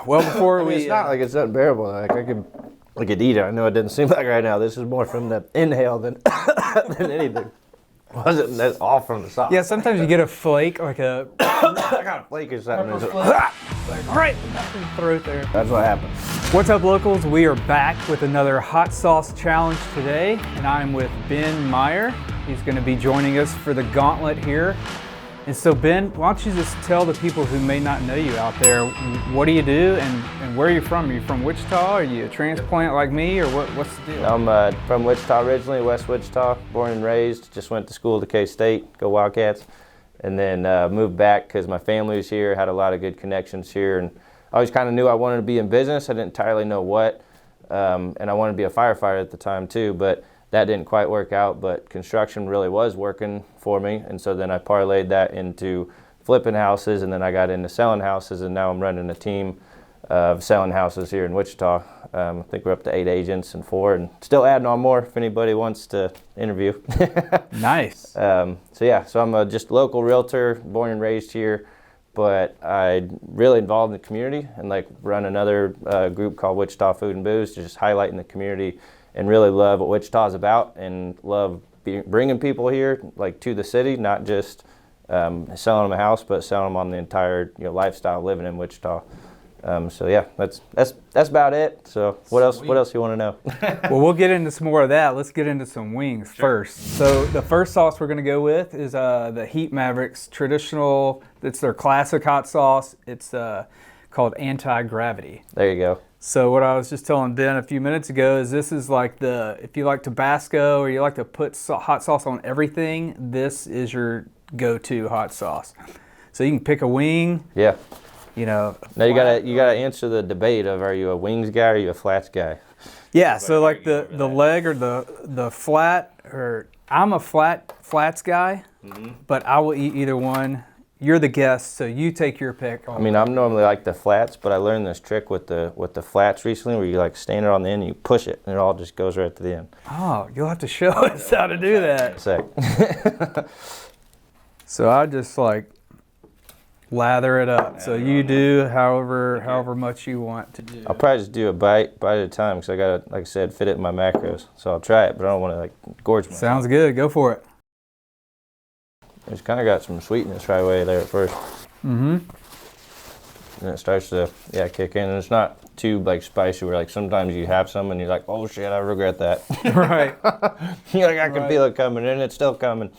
Well, before we... It's not like it's unbearable. Like I could eat it. I know it didn't seem like right now. This is more from the inhale than than anything. Wasn't that all from the sauce? Yeah, sometimes you get a flake, like a... I got a flake or something. Like, all right, throw it there. That's what happened. What's up, locals? We are back with another hot sauce challenge today, and I'm with Ben Meyer. He's going to be joining us for the gauntlet here. And so, Ben, why don't you just tell the people who may not know you out there, what do you do and where are you from? Are you from Wichita? Are you a transplant like me, or what's the deal? I'm from Wichita originally, West Wichita, born and raised. Just went to school to K-State, go Wildcats, and then moved back because my family was here, had a lot of good connections here, and I always kind of knew I wanted to be in business. I didn't entirely know what, and I wanted to be a firefighter at the time too, but that didn't quite work out, but construction really was working for me, and so then I parlayed that into flipping houses, and then I got into selling houses, and now I'm running a team of selling houses here in Wichita. I think we're up to 8 agents and 4, and still adding on more if anybody wants to interview. Nice. So I'm a just local realtor, born and raised here, but I really involved in the community and like run another group called Wichita Food and Booze, just highlighting the community and really love what Wichita's about and love bringing people here like to the city, not just selling them a house, but selling them on the entire lifestyle living in Wichita. That's about it. So what else you want to know? Well, we'll get into some more of that. Let's get into some wings first. So the first sauce we're going to go with is the Heat Mavericks traditional. It's their classic hot sauce. It's called Anti-Gravity. There you go. So what I was just telling Ben a few minutes ago is this is like if you like Tabasco or you like to put hot sauce on everything, this is your go-to hot sauce. So you can pick a wing. Yeah. Now you gotta answer the debate of, are you a wings guy or are you a flats guy? Yeah. So like the leg or the flat, or I'm a flats guy, but I will eat either one. You're the guest, so you take your pick. I mean, I'm normally like the flats, but I learned this trick with the flats recently, where you like stand it on the end and you push it, and it all just goes right to the end. Oh, you'll have to show us how to do that. Sick. So I just like lather it up. So you do however much you want to do. I'll probably just do a bite at a time because I gotta, like I said, fit it in my macros. So I'll try it, but I don't want to like gorge myself. Sounds good. Go for it. It's kind of got some sweetness right away there at first. Mm-hmm. And it starts to kick in, and it's not too like spicy. Where like sometimes you have some and you're like, oh shit, I regret that. Right. You're like, I can feel it coming, and it's still coming.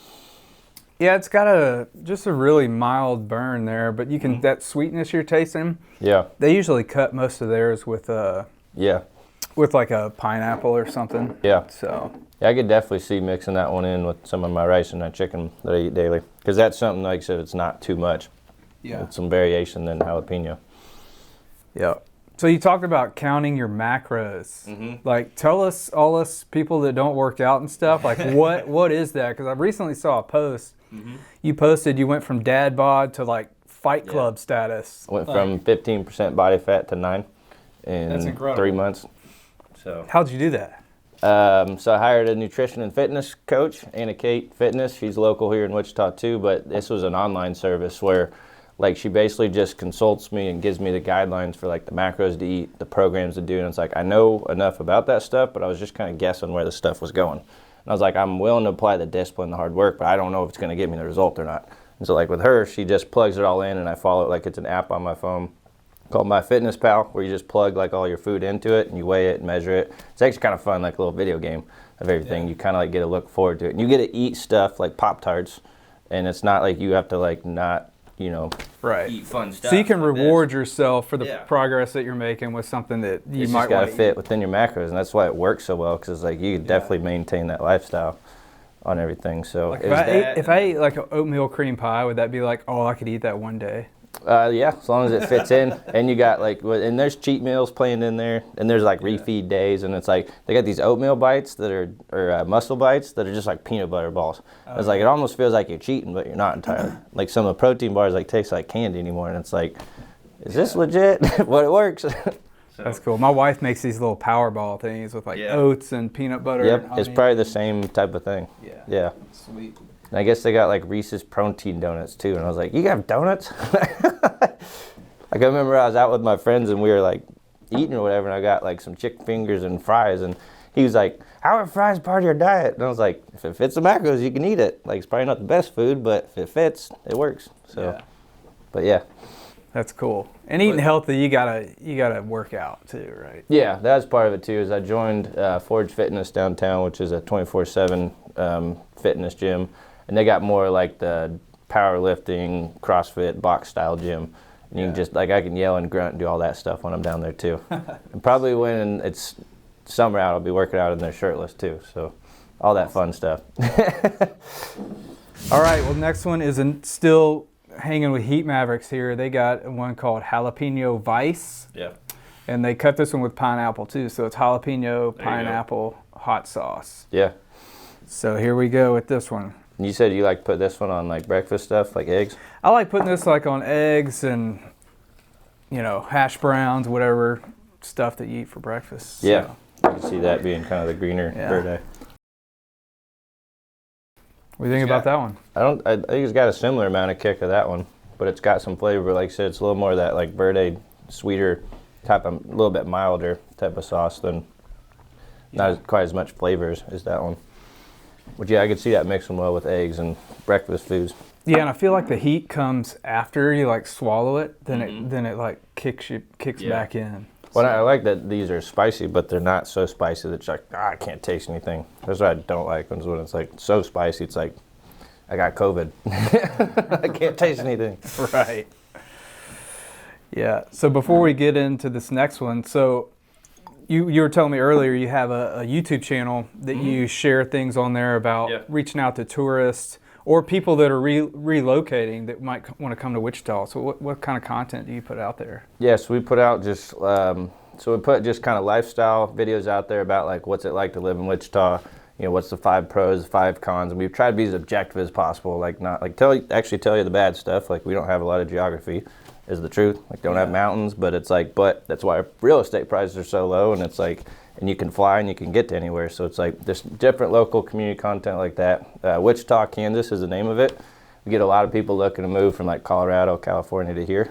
Yeah, it's got just a really mild burn there, but you can that sweetness you're tasting. Yeah. They usually cut most of theirs with with like a pineapple or something. Yeah. So. Yeah, I could definitely see mixing that one in with some of my rice and that chicken that I eat daily. Because that's something, like I said, it's not too much. Yeah. It's some variation than jalapeno. Yeah. So you talked about counting your macros. Mm-hmm. Like, tell all us people that don't work out and stuff, like what is that? Because I recently saw a post. Mm-hmm. You posted you went from dad bod to like Fight Club status. I went from 15% body fat to 9 in 3 months. So how'd you do that? So I hired a nutrition and fitness coach, Anna Kate Fitness. She's local here in Wichita too, but this was an online service where like she basically just consults me and gives me the guidelines for like the macros to eat, the programs to do, and it's like I know enough about that stuff, but I was just kind of guessing where the stuff was going. And I was like, I'm willing to apply the discipline, the hard work, but I don't know if it's going to get me the result or not. And so like with her, she just plugs it all in and I follow it like it's an app on my phone called MyFitnessPal, where you just plug like all your food into it and you weigh it and measure it. It's actually kind of fun, like a little video game of everything. Yeah. You kind of like get to look forward to it. And you get to eat stuff like Pop-Tarts, and it's not like you have to like not, eat fun stuff. So you can reward yourself for the progress that you're making with something that you might got to fit within your macros, and that's why it works so well, because like you can definitely maintain that lifestyle on everything. So like if I ate like an oatmeal cream pie, would that be like, oh, I could eat that one day? Yeah, as long as it fits in. And you got like, and there's cheat meals planned in there, and there's like refeed days, and it's like they got these oatmeal bites that are, or muscle bites that are just like peanut butter balls. It's like it almost feels like you're cheating, but you're not entirely. Like some of the protein bars like taste like candy anymore, and it's like, is this legit? But it works. That's cool. My wife makes these little Powerball things with like oats and peanut butter. Yep, and honey. It's probably the same type of thing. Yeah. Sweet. And I guess they got like Reese's protein donuts too, and I was like, you have donuts? Like I remember I was out with my friends and we were like eating or whatever, and I got like some chicken fingers and fries, and he was like, "How are fries part of your diet?" And I was like, "If it fits the macros, you can eat it. Like it's probably not the best food, but if it fits, it works." So, but yeah. That's cool. And eating healthy, you gotta work out too, right? Yeah, that's part of it too. Is I joined Forge Fitness downtown, which is a 24/7 fitness gym, and they got more like the powerlifting, CrossFit, box style gym. And you can just like I can yell and grunt and do all that stuff when I'm down there too. And probably when it's summer out, I'll be working out in there shirtless too. So all that fun stuff. All right. Well, next one is still hanging with Heat Mavericks here. They got one called Jalapeño Vice. Yeah. And they cut this one with pineapple too. So it's jalapeno, pineapple, hot sauce. Yeah. So here we go with this one. You said you like to put this one on like breakfast stuff, like eggs? I like putting this like on eggs and, hash browns, whatever stuff that you eat for breakfast. Yeah. So. You can see that being kind of the greener bird eye. What do you think about that one? I think it's got a similar amount of kick of that one, but it's got some flavor. Like I said, it's a little more of that like bird sweeter type of, a little bit milder type of sauce than not quite as much flavors as that one. But yeah, I could see that mixing well with eggs and breakfast foods. Yeah, and I feel like the heat comes after you like swallow it, then it like kicks back in. Well, I like that these are spicy, but they're not so spicy that you're like, I can't taste anything. That's what I don't like when it's like so spicy. It's like, I got COVID. I can't taste anything. Right. Yeah. So before we get into this next one, so you were telling me earlier you have a YouTube channel that you share things on there about reaching out to tourists or people that are relocating that might want to come to Wichita. So what kind of content do you put out there? Yes, we put out just we put just kind of lifestyle videos out there about like what's it like to live in Wichita. What's the 5 pros, 5 cons, and we've tried to be as objective as possible. Like not like tell you the bad stuff. Like we don't have a lot of geography, is the truth. Like don't have mountains, but it's like that's why real estate prices are so low, and it's like. And you can fly and you can get to anywhere. So it's like there's different local community content like that. Wichita, Kansas is the name of it. We get a lot of people looking to move from like Colorado, California to here.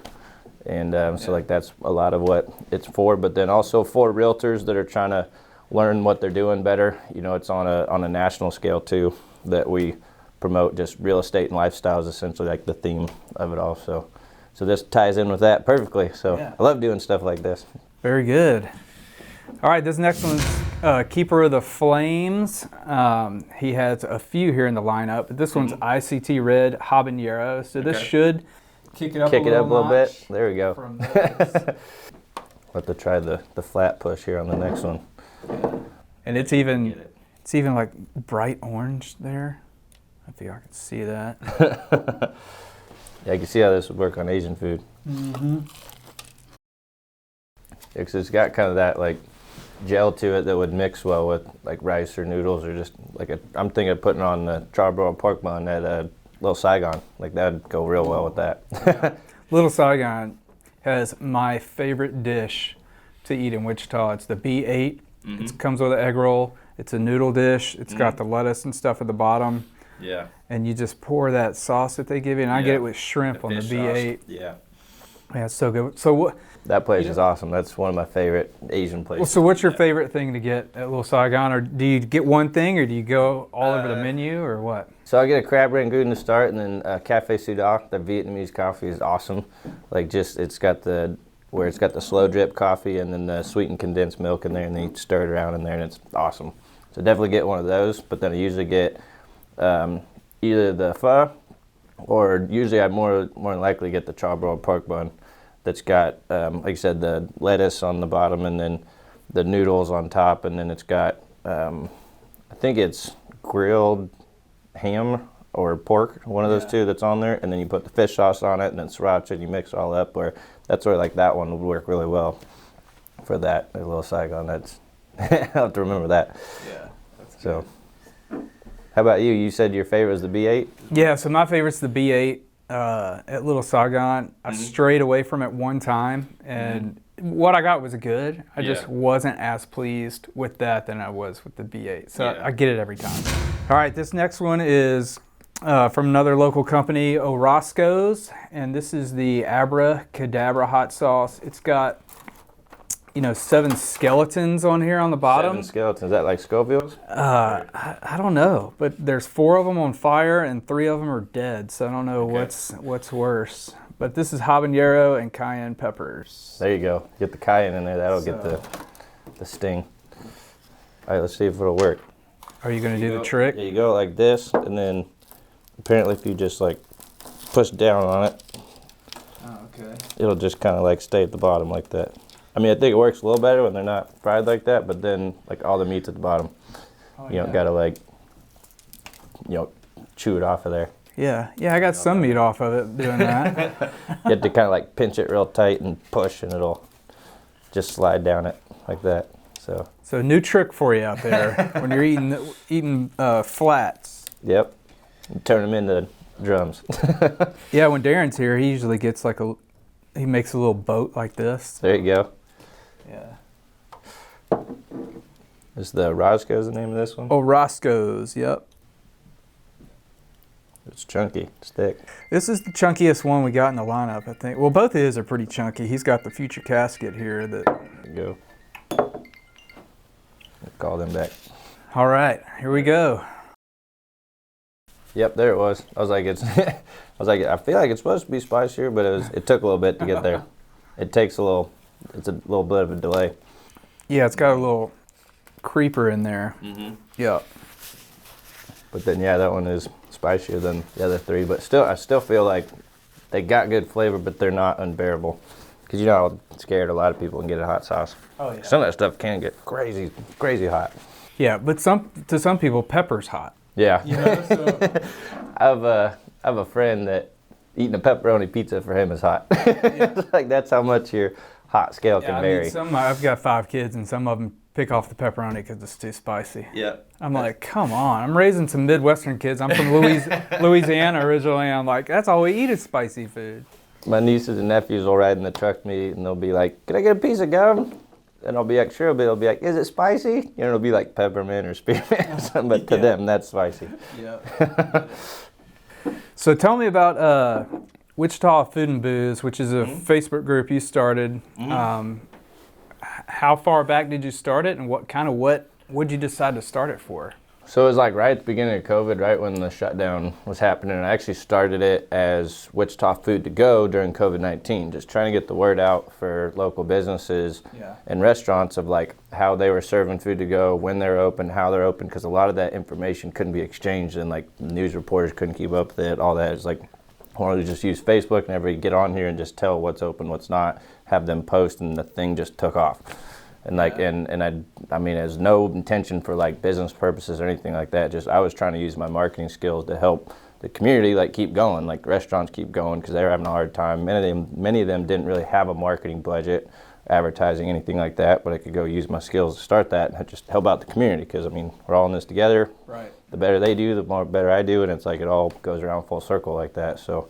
And so like that's a lot of what it's for. But then also for realtors that are trying to learn what they're doing better. It's on a national scale too that we promote just real estate and lifestyle is essentially like the theme of it all. So this ties in with that perfectly. So I love doing stuff like this. Very good. All right, this next one's Keeper of the Flames. He has a few here in the lineup. This one's ICT Red Habanero. So this should kick it up a little bit. There we go. From Let to try the flat push here on the next one. And it's even like bright orange there. I think I can see that. Yeah, I can see how this would work on Asian food. Mm-hmm. Yeah, 'cause it's got kind of that like gel to it that would mix well with like rice or noodles or just like I'm thinking of putting on the charbroiled pork bun at a Little Saigon. Like that'd go real well with that. Little Saigon has my favorite dish to eat in Wichita. It's the B8. It comes with an egg roll. It's a noodle dish. It's got the lettuce and stuff at the bottom. Yeah. And you just pour that sauce that they give you, and I get it with shrimp on the B8. Sauce. Yeah. Yeah, it's so good. So what? That place is awesome. That's one of my favorite Asian places. Well, so what's your favorite thing to get at Little Saigon? Or do you get one thing, or do you go all over the menu, or what? So I get a crab rangoon to start, and then Cafe Sudak, the Vietnamese coffee is awesome. Like it's got the slow drip coffee and then the sweetened condensed milk in there, and then you stir it around in there, and it's awesome. So definitely get one of those. But then I usually get either the pho, or usually I more than likely get the charbroiled pork bun. That's got, like I said, the lettuce on the bottom and then the noodles on top. And then it's got, I think it's grilled ham or pork, one of those two that's on there. And then you put the fish sauce on it and then sriracha and you mix it all up. Or that's where like that one would work really well for that. A Little Saigon, that's, I'll have to remember that. Yeah. So, how about you? You said your favorite was the B8? Yeah, so my favorite's the B8. At Little Saigon, I strayed away from it one time, and what I got was good. I just wasn't as pleased with that than I was with the B8. So I get it every time. All right, this next one is from another local company, Orozco's, and this is the Abra Cadabra hot sauce. It's got 7 skeletons on here on the bottom. 7 skeletons. Is that like Scovilles? I don't know, but there's 4 of them on fire and 3 of them are dead. So I don't know what's worse. But this is habanero and cayenne peppers. There you go. Get the cayenne in there. That'll get the sting. All right, let's see if it'll work. Are you going to do the trick? Yeah, you go like this, and then apparently if you just like push down on it, it'll just kind of like stay at the bottom like that. I mean, I think it works a little better when they're not fried like that, but then like all the meat's at the bottom. You don't gotta like, chew it off of there. Yeah, I got some meat off of it doing that. You have to kind of like pinch it real tight and push, and it'll just slide down it like that. So new trick for you out there when you're eating flats. Yep, and turn them into drums. Yeah, when Darren's here, he usually gets he makes a little boat like this. There you go. Yeah. Is the Orozco's the name of this one? Oh, Orozco's, yep. It's chunky, it's thick. This is the chunkiest one we got in the lineup, I think. Well, both of his are pretty chunky. He's got the future casket here that... There you go. Call them back. All right, here we go. Yep, there it was. I was like, I feel like it's supposed to be spicier, but it took a little bit to get there. It's a little bit of a delay. Yeah, it's got a little creeper in there. Mm-hmm. Yep. But then, yeah, that one is spicier than the other 3. But still, I still feel like they got good flavor, but they're not unbearable. Because you know how scared a lot of people can get a hot sauce. Oh yeah. Some of that stuff can get crazy, crazy hot. Yeah, but to some people, pepper's hot. Yeah. So. I have a friend that eating a pepperoni pizza for him is hot. It's like that's how much your hot scale can vary. I've got 5 kids, and some of them pick off the pepperoni because it's too spicy. Yeah. I'm like, come on. I'm raising some Midwestern kids. I'm from Louisiana originally. I'm like, that's all we eat is spicy food. My nieces and nephews will ride in the truck with me, and they'll be like, "Can I get a piece of gum?" And I'll be like, "Sure." But they'll be like, "Is it spicy?" It'll be like peppermint or spearmint or something. But to them, that's spicy. Yeah. So tell me about Wichita Food and Booze, which is a Facebook group you started. How far back did you start it, and what did you decide to start it for? So it was like right at the beginning of COVID, right when the shutdown was happening. I actually started it as Wichita Food to Go during COVID-19, just trying to get the word out for local businesses and restaurants of like how they were serving food to go, when they're open, how they're open, because a lot of that information couldn't be exchanged, and like news reporters couldn't keep up with it. All that is like, I wanted to just use Facebook and everybody get on here and just tell what's open, what's not, have them post, and the thing just took off. And like, and I mean, there's no intention for like business purposes or anything like that. Just I was trying to use my marketing skills to help the community like keep going, like restaurants keep going because they were having a hard time. Many of them didn't really have a marketing budget, advertising, anything like that. But I could go use my skills to start that and just help out the community because I mean we're all in this together. Right. The better they do, the more better I do, and it's like it all goes around full circle like that. So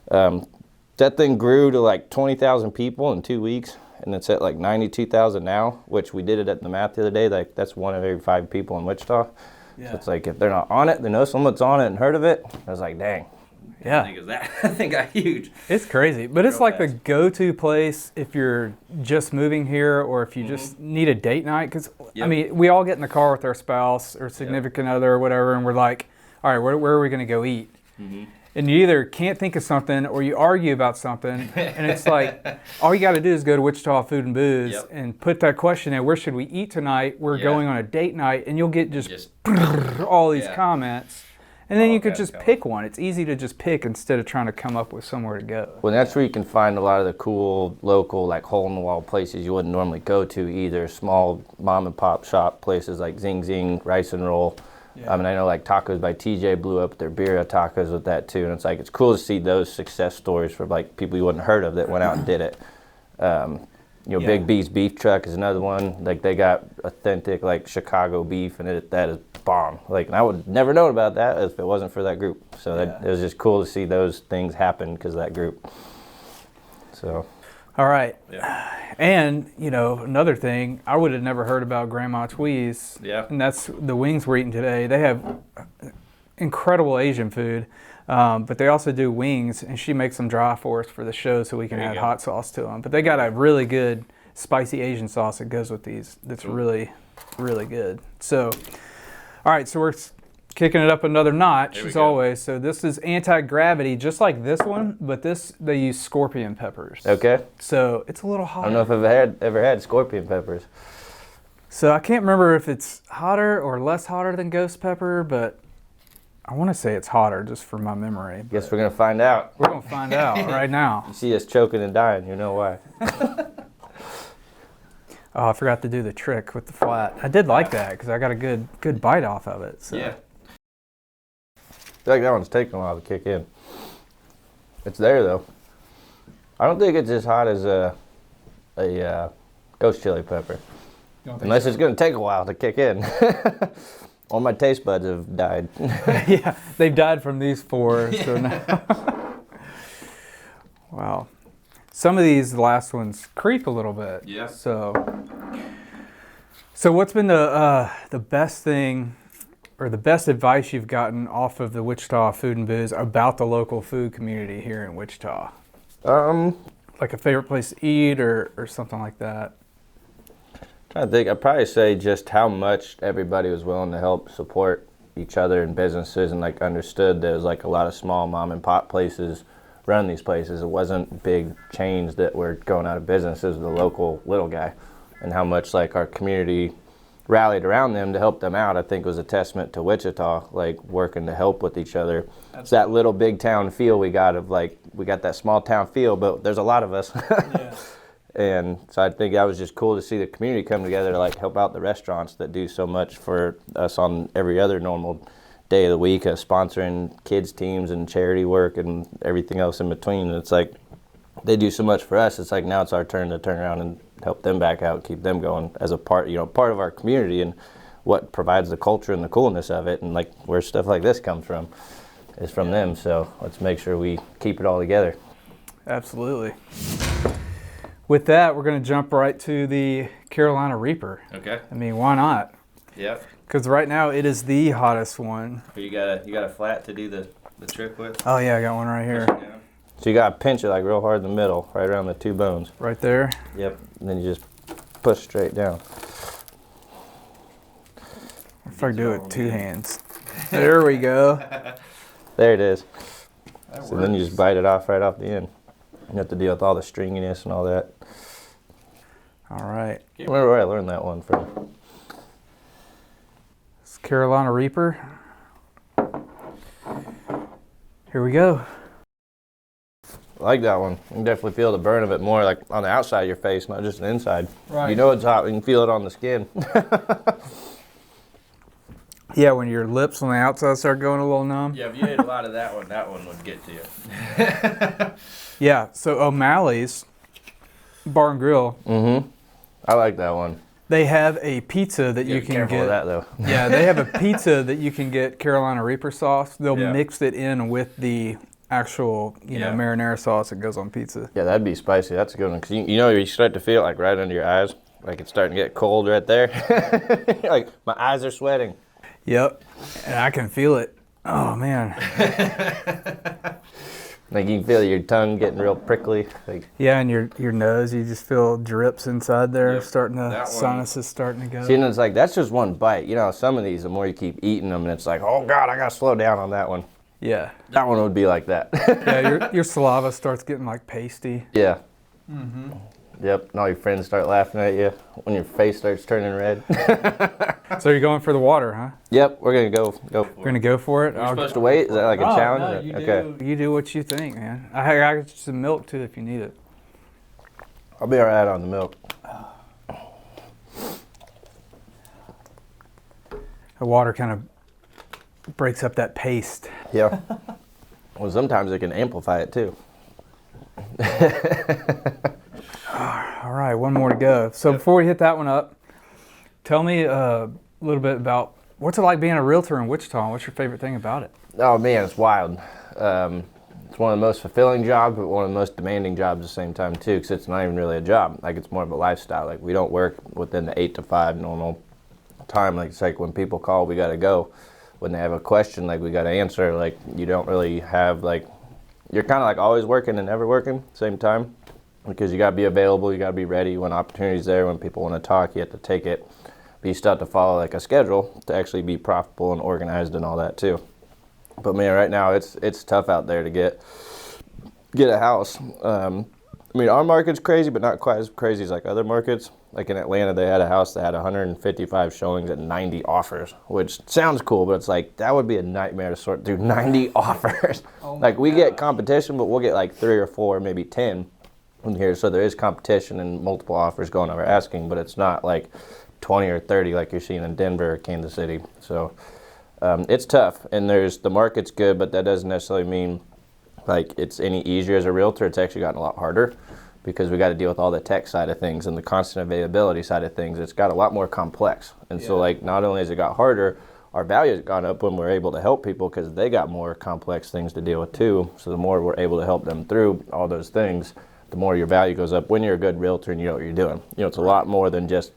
that thing grew to like 20,000 people in 2 weeks. And it's at like 92,000 now, which we did it at the math the other day. Like that's 1 of every 5 people in Wichita. Yeah. So it's like if they're not on it, they know someone's on it and heard of it. I was like, dang. Yeah. I think got huge. It's crazy, but it's like the go-to place if you're just moving here or if you just need a date night. Because I mean, we all get in the car with our spouse or significant other or whatever, and we're like, all right, where are we going to go eat? And you either can't think of something or you argue about something, and it's like all you got to do is go to Wichita Food and Booze and put that question in, where should we eat tonight? We're going on a date night, and you'll get just all these comments. And then you could just pick one. It's easy to just pick instead of trying to come up with somewhere to go. Well, that's where you can find a lot of the cool local, like hole-in-the-wall places you wouldn't normally go to either. Small mom-and-pop shop places like Zing Zing, Rice and Roll. Yeah. I mean, I know like Tacos by TJ blew up their birria tacos with that too, and it's like it's cool to see those success stories for like people you wouldn't heard of that went out and did it. Big B's Beef Truck is another one. Like they got authentic like Chicago beef, and that is bomb. Like, and I would never known about that if it wasn't for that group. So it was just cool to see those things happen because of that group. So. All right. Yeah. And, another thing, I would have never heard about Grandma Tweez. Yeah. And that's the wings we're eating today. They have incredible Asian food, but they also do wings, and she makes them dry for us for the show so we can add hot sauce to them. But they got a really good spicy Asian sauce that goes with these that's really, really good. So, all right, so we're kicking it up another notch as always. So this is anti-gravity, just like this one, but they use scorpion peppers. Okay. So it's a little hotter. I don't know if I've ever had scorpion peppers. So I can't remember if it's hotter or less hotter than ghost pepper, but I want to say it's hotter just from my memory. Guess we're going to find out. We're going to find out right now. You see us choking and dying, you know why. Oh, I forgot to do the trick with the flat. I did like that because I got a good bite off of it. So. Yeah. I feel like that one's taking a while to kick in. It's there though. I don't think it's as hot as a ghost chili pepper. Unless it's going to take a while to kick in. All my taste buds have died. Yeah, they've died from these 4. So now. Wow. Some of these last ones creep a little bit. Yeah. So what's been the best thing or the best advice you've gotten off of the Wichita Food and Booze about the local food community here in Wichita? Like a favorite place to eat or something like that? I think I'd probably say just how much everybody was willing to help support each other and businesses, and like understood there was like a lot of small mom and pop places run these places. It wasn't big chains that were going out of business. It was the local little guy, and how much like our community rallied around them to help them out, I think was a testament to Wichita, like working to help with each other. Absolutely. It's that little big town feel we got of like, we got that small town feel, but there's a lot of us. Yeah. And so I think that was just cool to see the community come together to like help out the restaurants that do so much for us on every other normal day of the week, sponsoring kids teams and charity work and everything else in between. And it's like, they do so much for us. It's like, now it's our turn to turn around and help them back out, keep them going as a part of our community and what provides the culture and the coolness of it. And like where stuff like this comes from is from them. So let's make sure we keep it all together. Absolutely. With that, we're going to jump right to the Carolina Reaper. Okay. I mean, why not? Yep. Because right now it is the hottest one. You got a flat to do the trick with? Oh yeah, I got one right here. So you got to pinch it like real hard in the middle, right around the 2 bones. Right there? Yep. And then you just push straight down. If I do it with 2 hands. There we go. There it is. That so works. Then you just bite it off right off the end. You have to deal with all the stringiness and all that. All right. I remember where I learned that one from. It's Carolina Reaper. Here we go. I like that one. You can definitely feel the burn of it more like on the outside of your face, not just the inside. Right. You know it's hot, you can feel it on the skin. Yeah, when your lips on the outside start going a little numb. Yeah, if you ate a lot of that one would get to you. Yeah, so O'Malley's Bar and Grill. Mm-hmm. I like that one. They have a pizza that you can careful get. With that though. Yeah, they have a pizza that you can get Carolina Reaper sauce. They'll mix it in with the actual, marinara sauce that goes on pizza. Yeah, that'd be spicy. That's a good one. Because you start to feel it like right under your eyes. Like it's starting to get cold right there. Like my eyes are sweating. Yep, and I can feel it. Oh, man. Like you can feel your tongue getting real prickly. Like, yeah, and your nose, you just feel drips inside there, sinuses starting to go. See, and it's like, that's just one bite. Some of these, the more you keep eating them, and it's like, oh God, I got to slow down on that one. Yeah. That one would be like that. Yeah, your saliva starts getting like pasty. Yeah. Mm-hmm. Yep, and all your friends start laughing at you when your face starts turning red. So you're going for the water, huh? Yep, we're going to go for it. We're going to go for it? We're supposed to wait? Is that like a challenge? No, okay. You do what you think, man. I got some milk, too, if you need it. I'll be all right on the milk. The water kind of breaks up that paste. Yeah. Well, sometimes it can amplify it, too. All right, one more to go. So before we hit that one up, tell me a little bit about what's it like being a realtor in Wichita, and what's your favorite thing about it? Oh man, it's wild. It's one of the most fulfilling jobs, but one of the most demanding jobs at the same time too, because it's not even really a job. Like it's more of a lifestyle. Like we don't work within the 8 to 5 normal time. Like it's like when people call, we got to go. when they have a question, like we got to answer, like you don't really have like, you're kind of like always working and never working at the same time, because you got to be available, you got to be ready when opportunity's there, when people want to talk, you have to take it. But you still have to follow like a schedule to actually be profitable and organized and all that too. But man, right now it's tough out there to get a house. I mean, our market's crazy, but not quite as crazy as like other markets. Like in Atlanta, they had a house that had 155 showings and 90 offers, which sounds cool, but it's like, that would be a nightmare to sort through 90 offers. Like we get competition, but we'll get like 3 or 4, maybe 10 in here. So there is competition and multiple offers going over asking, but it's not like 20 or 30 like you're seeing in Denver or Kansas City. So it's tough, and the market's good, but that doesn't necessarily mean like it's any easier as a realtor. It's actually gotten a lot harder, because we got to deal with all the tech side of things and the constant availability side of things. It's got a lot more complex. And so like, not only has it got harder, our value has gone up when we're able to help people, because they got more complex things to deal with too. So the more we're able to help them through all those things, the more your value goes up when you're a good realtor and you know what you're doing. You know, it's a lot more than just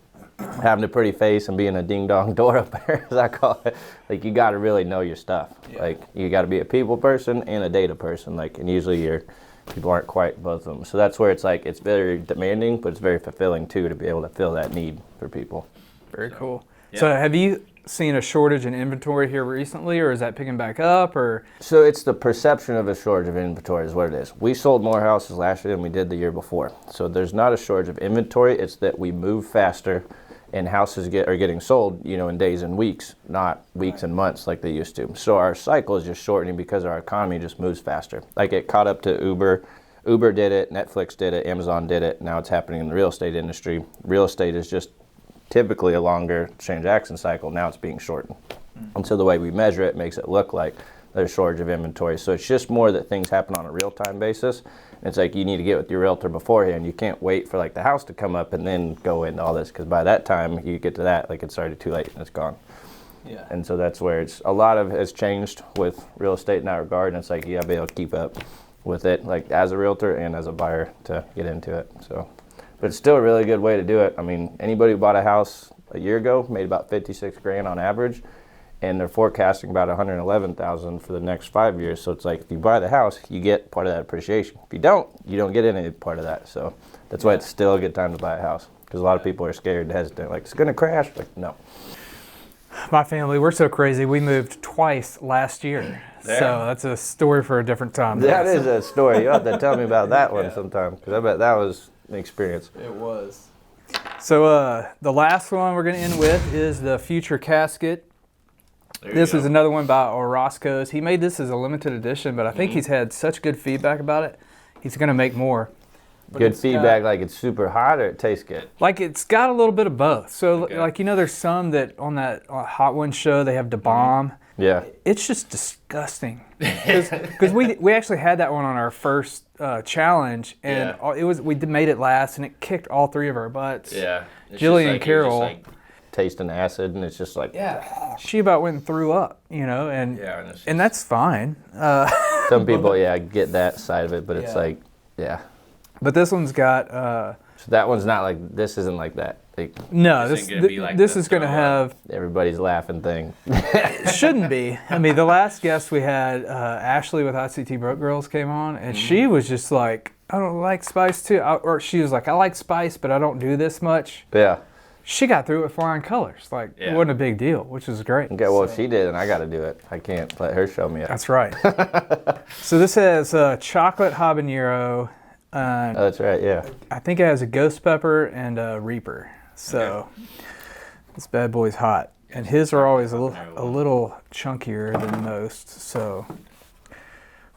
having a pretty face and being a ding-dong door opener, as I call it. Like, you got to really know your stuff. Like, you got to be a people person and a data person. Like, and usually people aren't quite both of them. So that's where it's like, it's very demanding, but it's very fulfilling too, to be able to fill that need for people. Very cool. Yeah. So have you seen a shortage in inventory here recently, or is that picking back up, or? So it's the perception of a shortage of inventory is what it is. We sold more houses last year than we did the year before. So there's not a shortage of inventory. It's that we move faster, and houses are getting sold, you know, in days and weeks, not weeks and months like they used to. So our cycle is just shortening because our economy just moves faster. Like, it caught up to Uber. Uber did it, Netflix did it, Amazon did it. Now it's happening in the real estate industry. Real estate is just typically a longer transaction cycle. Now it's being shortened. And so the way we measure it makes it look like there's a shortage of inventory. So it's just more that things happen on a real-time basis. It's like, you need to get with your realtor beforehand. You can't wait for like the house to come up and then go into all this, because by that time you get to that, like, it's already too late and it's gone. Yeah. And so that's where a lot of has changed with real estate in that regard. And it's like, you gotta be able to keep up with it, like as a realtor and as a buyer, to get into it. So, but it's still a really good way to do it. I mean, anybody who bought a house a year ago made about 56 grand on average, and they're forecasting about 111,000 for the next 5 years. So it's like, if you buy the house, you get part of that appreciation. If you don't, you don't get any part of that. So that's why it's still a good time to buy a house, because a lot of people are scared and hesitant, like, it's gonna crash. Like, no. My family, we're so crazy. We moved twice last year. There. So that's a story for a different time. That is a story. You'll have to tell me about that one sometime, because I bet that was an experience. It was. So the last one we're gonna end with is the Future Casket. This is another one by Orozco's. He made this as a limited edition, but I think he's had such good feedback about it. He's going to make more. But good feedback, like it's super hot or it tastes good? Like, it's got a little bit of both. So, like, you know, there's some that on that Hot One show, they have the bomb. Yeah. It's just disgusting. Because we actually had that one on our first challenge, and we made it last, and it kicked all 3 of our butts. Yeah. Jillian and Carol. Tasting acid, and it's just like, she about went and threw up, you know, and that's fine. Some people get that side of it, but it's like, but this one's got so that one's not like, this isn't like that. Like, no, this is going to have everybody's laughing thing. It shouldn't be. I mean, the last guest we had, Ashley with ICT Broke Girls, came on, and she was just like, I don't like spice too, or she was like, I like spice, but I don't do this much. Yeah. She got through it with flying colors. Like, it wasn't a big deal, which is great. Okay, well, if she did, and I got to do it. I can't let her show me it. That's right. So this has chocolate habanero. Oh, that's right, yeah. I think it has a ghost pepper and a reaper. So this bad boy's hot. And his are always a little chunkier than most. So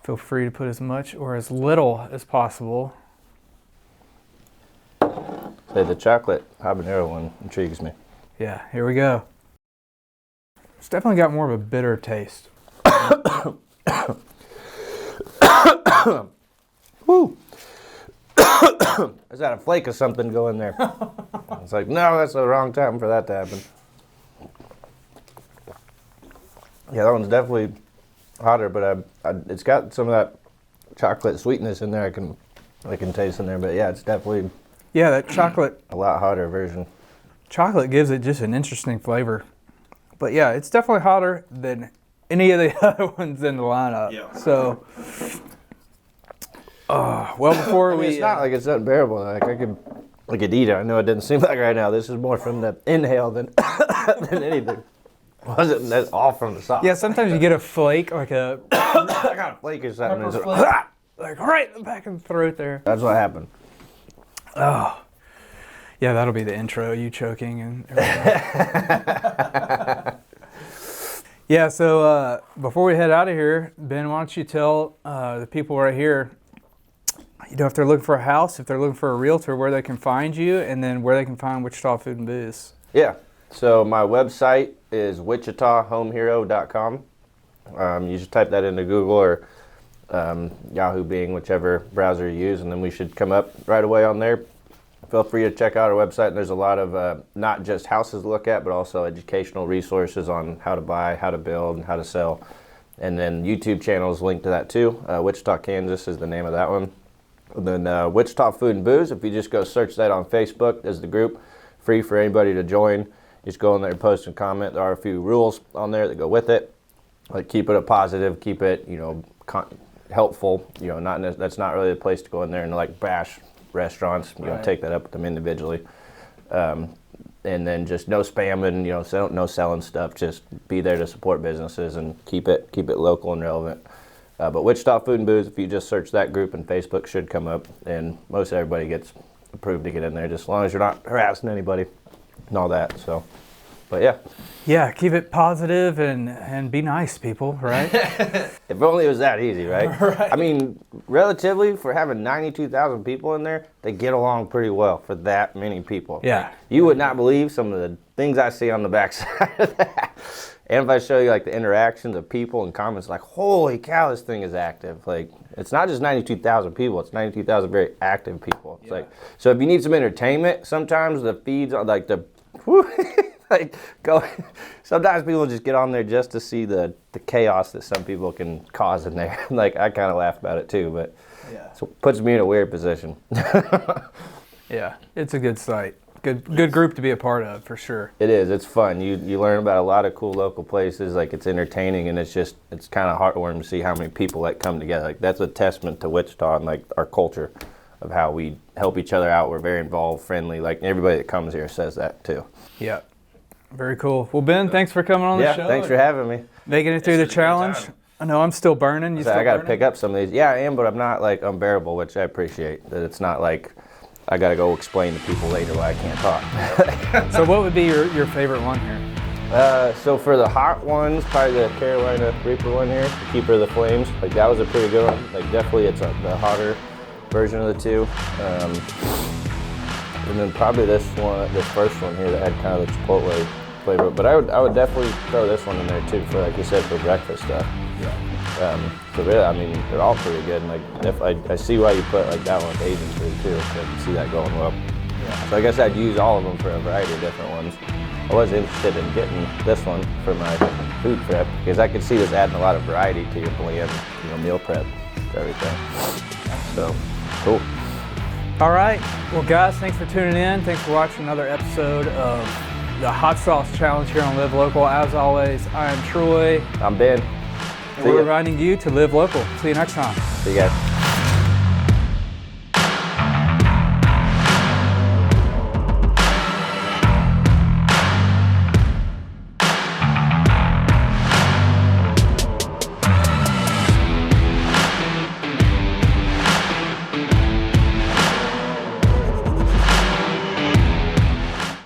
feel free to put as much or as little as possible. So the chocolate habanero one intrigues me. Yeah, here we go. It's definitely got more of a bitter taste. Woo! Is that a flake of something going there? It's like, no, that's the wrong time for that to happen. Yeah, that one's definitely hotter, but it's got some of that chocolate sweetness in there. I can taste in there, but yeah, it's definitely that chocolate. A lot hotter version. Chocolate gives it just an interesting flavor. But yeah, it's definitely hotter than any of the other ones in the lineup. Yeah. So, well, before we... It's not like it's unbearable. Like I could eat it. I know it didn't seem like right now. This is more from the inhale than than anything. Wasn't that all from the sauce? Yeah, sometimes you get a flake, like a... I got a flake or something. pepper It's flake, like right in the back of the throat there. That's what happened. Oh. Yeah, that'll be the intro, you choking and everything. Yeah, so before we head out of here, Ben, why don't you tell the people right here, if they're looking for a house, if they're looking for a realtor, where they can find you, and then where they can find Wichita Food and Booze. Yeah. So my website is wichitahomehero.com. You just type that into Google or Yahoo, Bing, whichever browser you use, and then we should come up right away on there. Feel free to check out our website. There's a lot of not just houses to look at, but also educational resources on how to buy, how to build, and how to sell. And then YouTube channels linked to that too. Wichita, Kansas is the name of that one. And then Wichita Food and Booze, if you just go search that on Facebook, there's the group. Free for anybody to join. Just go in there and post and comment. There are a few rules on there that go with it. Like keep it a positive, keep it, helpful. That's not really the place to go in there and like bash restaurants. Take that up with them individually. And then just no spamming, no selling stuff. Just be there to support businesses and keep it local and relevant. But Wichita Food and Booze, if you just search that group in Facebook, should come up. And most everybody gets approved to get in there, just as long as you're not harassing anybody and all that. So, but yeah. Yeah, keep it positive and be nice, people, right? If only it was that easy, right? Right. I mean, relatively, for having 92,000 people in there, they get along pretty well for that many people. Yeah. You would not believe some of the things I see on the backside of that. And if I show you like the interactions of people and comments, like, holy cow, this thing is active. Like, it's not just 92,000 people, it's 92,000 very active people. It's like, so if you need some entertainment, sometimes the feeds are like sometimes people just get on there just to see the chaos that some people can cause in there. Like, I kind of laugh about it too, but so it puts me in a weird position. Yeah, it's a good site. Good group to be a part of, for sure. It is. It's fun. You learn about a lot of cool local places. Like, it's entertaining, and it's kind of heartwarming to see how many people that come together. Like, that's a testament to Wichita and like our culture of how we help each other out. We're very involved, friendly. Like, everybody that comes here says that too. Yeah. Very cool. Well, Ben, thanks for coming on the show. Yeah, thanks for having me. Making it through the challenge. I know I'm still burning. I got to pick up some of these. Yeah, I am, but I'm not like unbearable, which I appreciate. That it's not like I got to go explain to people later why I can't talk. So what would be your favorite one here? So for the hot ones, probably the Carolina Reaper one here, the Keeper of the Flames. Like, that was a pretty good one. Like, definitely it's the hotter version of the two. And then probably this first one here that had kind of the Chipotle flavor. But I would definitely throw this one in there too for, like you said, for breakfast stuff. Yeah. So really, I mean, they're all pretty good. And like, I see why you put like that one with Asian food too. I can see that going well. Yeah. So I guess I'd use all of them for a variety of different ones. I was interested in getting this one for my food prep because I could see this adding a lot of variety to your blend, meal prep, everything. So, cool. All right. Well, guys, thanks for tuning in. Thanks for watching another episode of the Hot Sauce Challenge here on Live Local. As always, I am Troy. I'm Ben. And we're reminding you to live local. See you next time. See you guys.